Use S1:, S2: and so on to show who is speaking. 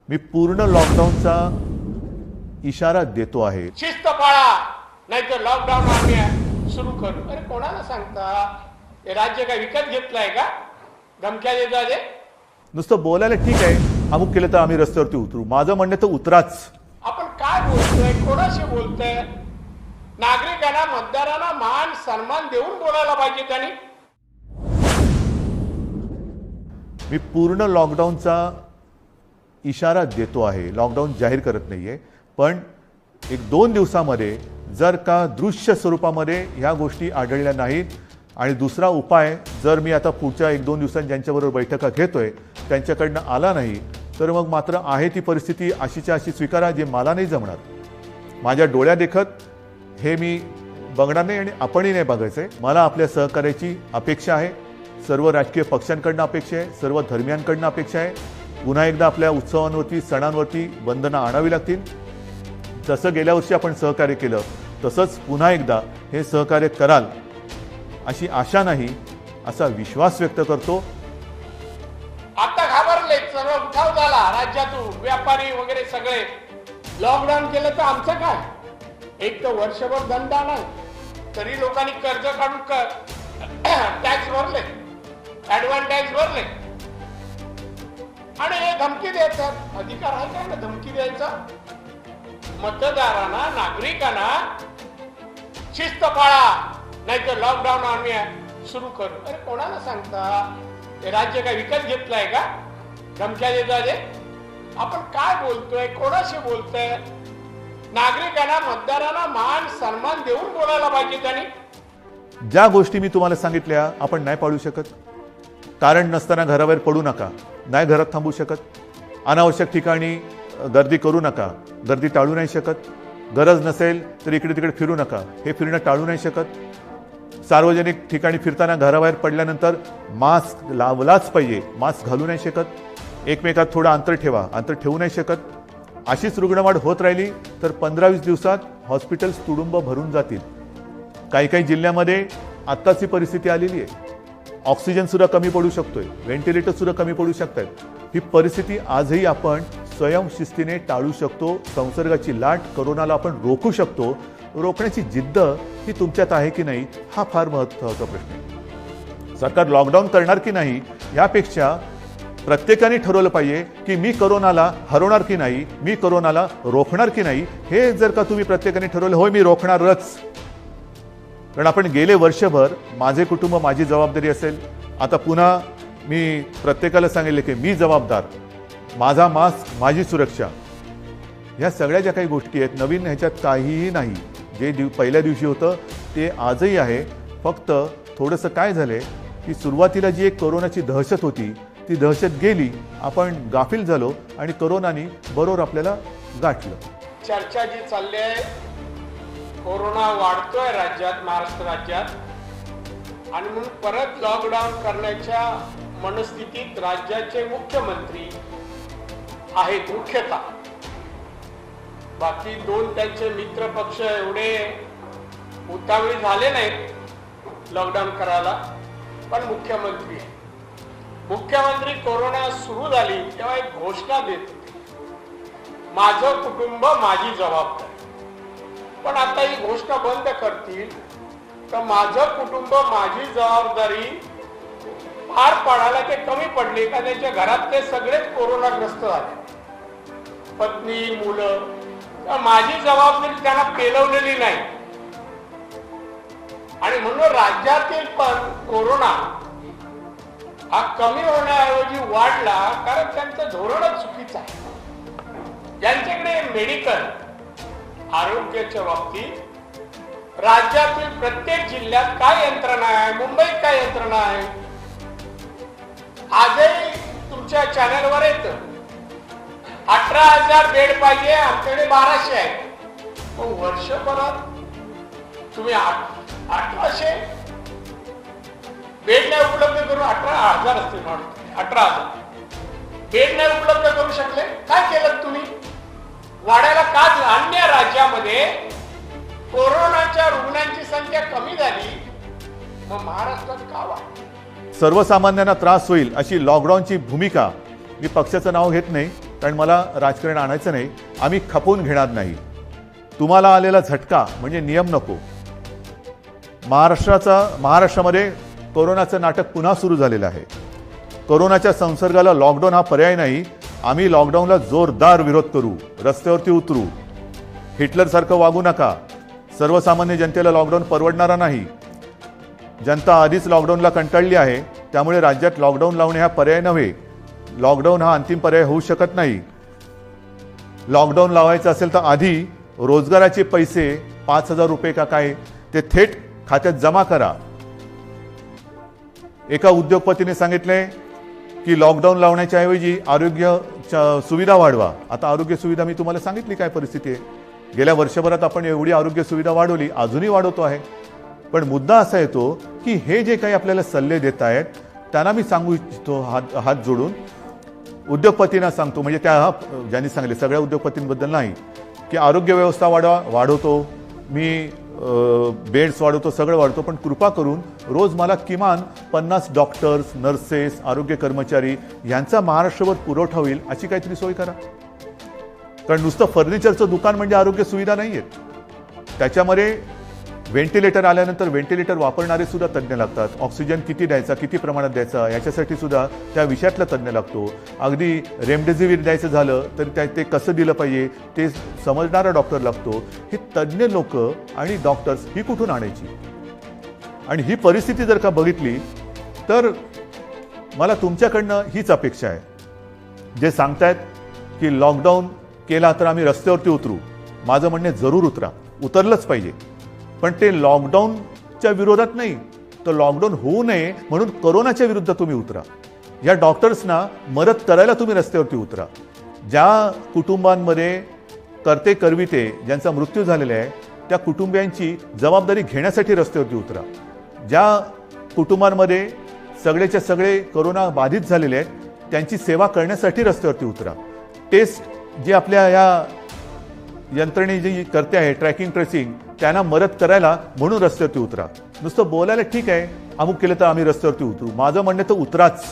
S1: मी पूर्ण लॉकडाऊनचा इशारा देतो आहे।
S2: शिस्त पाळा, नाहीतर लॉकडाऊन आम्ही सुरू करू। अरे कोणाला सांगता? हे राज्य काय विकत घेतलंय का? धमक्या देता ते?
S1: नुसतं बोलायला ठीक आहे, अमुक केलं तर आम्ही रस्त्यावरती उतरू। माझं म्हणणं तर उतराच।
S2: आपण काय बोलतोय, कोणाशी बोलतोय? नागरिकांना, मतदारांना मान सन्मान देऊन बोलायला पाहिजे त्यांनी।
S1: मी पूर्ण लॉकडाऊनचा इशारा देतो आहे, लॉकडाऊन जाहीर करत नाहीये, पण 1-2 दिवसामध्ये जर का दृश्य स्वरूपामध्ये ह्या गोष्टी आढळल्या नाहीत आणि दुसरा उपाय जर मी आता पुढच्या 1-2 दिवसांत ज्यांच्याबरोबर बैठका घेतोय त्यांच्याकडनं आला नाही तर मग मात्र आहे ती परिस्थिती अशीच्या अशी स्वीकारा, जे मला नाही जमणार। माझ्या डोळ्या देखत हे मी बघणार नाही आणि आपणही नाही बघायचंय। मला आपल्या सहकार्याची अपेक्षा आहे, सर्व राजकीय पक्षांकडनं अपेक्षा आहे, सर्व धर्मियांकडनं अपेक्षा आहे। पुन्हा एकदा आपल्या उत्सवांवरती, सणांवरती बंधनं आणावी लागतील। जसं गेल्या वर्षी आपण सहकार्य केलं तसंच पुन्हा एकदा हे सहकार्य कराल अशी आशा नाही, असा विश्वास व्यक्त करतो।
S2: आता घाबरले, सर्व उठाव झाला राज्यातून, व्यापारी वगैरे सगळे। लॉकडाऊन केलं तर आमचं काय? एक तर वर्षभर धंदा नाही, तरी लोकांनी कर्ज काढून टॅक्स भरले, ऍडव्हान्स टॅक्स भरले आणि हे धमकी द्यायचं अधिकार आहे काय ना धमकी द्यायचा? मतदारांना, नागरिकांना शिस्त पाळा, नाहीतर लॉकडाऊन आम्ही सुरू करू। अरे कोणाला सांगता? हे राज्य काय विकत घेतलंय का? धमक्या देता ते? आपण काय बोलतोय, कोणाशी बोलतोय? नागरिकांना, मतदारांना मान सन्मान देऊन बोलायला पाहिजे त्यांनी।
S1: ज्या गोष्टी मी तुम्हाला सांगितल्या आपण नाही पाळू शकत। कारण नसताना घराबाहेर पडू नका, नाही घरात थांबू शकत। अनावश्यक ठिकाणी गर्दी करू नका, गर्दी टाळू नाही शकत। गरज नसेल तर इकडे तिकडे फिरू नका, हे फिरणं टाळू नाही शकत। सार्वजनिक ठिकाणी फिरताना घराबाहेर पडल्यानंतर मास्क लावलाच पाहिजे, मास्क घालू नाही शकत। एकमेकात थोडं अंतर ठेवा, अंतर ठेवू नाही शकत। अशीच रुग्णवाढ होत राहिली तर 15-20 दिवसात हॉस्पिटल्स तुडुंब भरून जातील। काही काही जिल्ह्यामध्ये आत्ताची परिस्थिती आलेली आहे, ऑक्सिजन सुद्धा कमी पडू शकतोय, व्हेंटिलेटर सुद्धा कमी पडू शकतात। ही परिस्थिती आजही आपण स्वयंशिस्तीने टाळू शकतो। संसर्गाची लाट, कोरोनाला आपण रोखू शकतो। रोखण्याची जिद्द ही तुमच्यात आहे की नाही, हा फार महत्त्वाचा प्रश्न आहे। सरकार लॉकडाऊन करणार की नाही यापेक्षा प्रत्येकाने ठरवलं पाहिजे की मी कोरोनाला हरवणार की नाही, मी कोरोनाला रोखणार की नाही। हे जर का तुम्ही प्रत्येकाने ठरवलं, होय मी रोखणारच, कारण आपण गेले वर्षभर माझे कुटुंब माझी जबाबदारी असेल, आता पुन्हा मी प्रत्येकाला सांगितले की मी जबाबदार, माझा मास्क माझी सुरक्षा, ह्या सगळ्या ज्या काही गोष्टी आहेत नवीन ह्याच्यात काहीही नाही। जे पहिल्या दिवशी होतं ते आजही आहे। फक्त थोडंसं काय झालंय की सुरुवातीला जी एक कोरोनाची दहशत होती ती दहशत गेली, आपण गाफील झालो आणि कोरोनाने बरोबर आपल्याला गाठलं।
S2: चर्चा जी चालली आहे, कोरोना वाढतोय राज्यात, महाराष्ट्र राज्यात, आणि म्हणून परत लॉकडाऊन करण्याच्या मनस्थितीत राज्याचे मुख्यमंत्री आहेत मुख्यतः। बाकी 2 त्यांचे मित्र पक्ष एवढे उतावळी झाले नाहीत लॉकडाऊन करायला, पण मुख्यमंत्री आहे। मुख्यमंत्री कोरोना सुरू झाली तेव्हा एक घोषणा देत होते, माझं कुटुंब माझी जबाबदारी। पण आता ही घोषणा बंद करतील तर माझं कुटुंब माझी जबाबदारी पार पाडायला ते कमी पडले का? त्यांच्या घरातले सगळेच कोरोनाग्रस्त झाले, पत्नी, मुलं। माझी जबाबदारी त्यांना पेलवलेली नाही आणि म्हणून राज्यातील पण कोरोना हा कमी होण्याऐवजी वाढला, कारण त्यांचं धोरणच चुकीचं आहे। ज्यांच्याकडे मेडिकल, आरोग्याच्या बाबतीत राज्यातील प्रत्येक जिल्ह्यात काय यंत्रणा आहे, मुंबईत काय यंत्रणा आहे, आजही तुमच्या चॅनलवर येतं 18,000 बेड पाहिजे, आमच्याकडे 1200 आहेत। मग वर्षभरात तुम्ही 1800 बेड नाही उपलब्ध करून 18,000 असतील, 18,000 बेड नाही उपलब्ध करू शकले, काय केलं तुम्ही? वाढायला का? अन्य राज्यामध्ये कोरोनाच्या रुग्णांची संख्या कमी झाली, मग महाराष्ट्रात का वाढली?
S1: सर्वसामान्यांना त्रास होईल अशी लॉकडाऊनची भूमिका, मी पक्षाचं नाव घेत नाही, कारण मला राजकारण आणायचं नाही. आम्ही खपवून घेणार नाही. तुम्हाला आलेला झटका म्हणजे नियम नको. महाराष्ट्रामध्ये कोरोनाचं नाटक पुन्हा सुरू झालेलं आहे. कोरोनाच्या संसर्गाला लॉकडाऊन हा पर्याय नाही. आम्ही लॉकडाऊनला जोरदार विरोध करू, रस्त्यावरती उतरू. हिटलरसारखं वागू नका. सर्वसामान्य जनतेला लॉकडाऊन परवडणारा नाही. जनता आधीच लॉकडाऊनला कंटाळली आहे. त्यामुळे राज्यात लॉकडाऊन लावणे हा पर्याय नव्हे. लॉकडाऊन हा अंतिम पर्याय होऊ शकत नाही. लॉकडाऊन लावायचं असेल तर आधी रोजगाराचे पैसे 5,000 रुपये का काय ते थेट खात्यात जमा करा. एका उद्योगपतीने सांगितले की लॉकडाऊन लावण्याच्या ऐवजी आरोग्य सुविधा वाढवा. आता आरोग्य सुविधा मी तुम्हाला सांगितली काय परिस्थिती आहे. गेल्या वर्षभरात आपण एवढी आरोग्य सुविधा वाढवली, अजूनही वाढवतो आहे. पण मुद्दा असा येतो की हे जे काही आपल्याला सल्ले देत आहेत त्यांना मी सांगू इच्छितो हात जोडून, उद्योगपतींना सांगतो, म्हणजे त्या ज्यांनी सांगितले सगळ्या उद्योगपतींबद्दल नाही, की आरोग्य व्यवस्था वाढवतो मी, बेड्स वाढवतो, सगळं वाढवतो, पण कृपा करून रोज मला किमान 50 डॉक्टर्स, नर्सेस, आरोग्य कर्मचारी यांचा महाराष्ट्रभर पुरवठा होईल अशी काहीतरी सोय करा. कारण नुसतं फर्निचरचं दुकान म्हणजे आरोग्य सुविधा नाही आहेत. त्याच्यामध्ये व्हेंटिलेटर आल्यानंतर व्हेंटिलेटर वापरणारे सुद्धा तज्ज्ञ लागतात. ऑक्सिजन किती द्यायचा, किती प्रमाणात द्यायचा याच्यासाठी सुद्धा त्या विषयातला तज्ज्ञ लागतो. अगदी रेमडेसिवीर द्यायचं झालं तर ते कसं दिलं पाहिजे ते समजणारा डॉक्टर लागतो. ही तज्ज्ञ लोक आणि डॉक्टर्स ही कुठून आणायची? आणि ही परिस्थिती जर का बघितली तर मला तुमच्याकडनं हीच अपेक्षा आहे. जे सांगतायत की लॉकडाऊन केला तर आम्ही रस्त्यावरती उतरू, माझं म्हणणे जरूर उतरा, उतरलंच पाहिजे. पण ते लॉकडाऊनच्या विरोधात नाही, तर लॉकडाऊन होऊ नये म्हणून कोरोनाच्या विरुद्ध तुम्ही उतरा. या डॉक्टर्सना मदत करायला तुम्ही रस्त्यावरती उतरा. ज्या कुटुंबांमध्ये करते करविते ज्यांचा मृत्यू झालेला आहे त्या कुटुंबियांची जबाबदारी घेण्यासाठी रस्त्यावरती उतरा. ज्या कुटुंबांमध्ये सगळेच्या सगळे कोरोना बाधित झालेले आहेत त्यांची सेवा करण्यासाठी रस्त्यावरती उतरा. टेस्ट जी आपल्या या यंत्रणे जी करते आहे ट्रॅकिंग ट्रेसिंग त्यांना मदत करायला म्हणून रस्त्यावरती उतरा. नुसतं बोलायला ठीक आहे, अमुक केलं तर आम्ही रस्त्यावरती उतरू, माझं म्हणणं तर उतराच.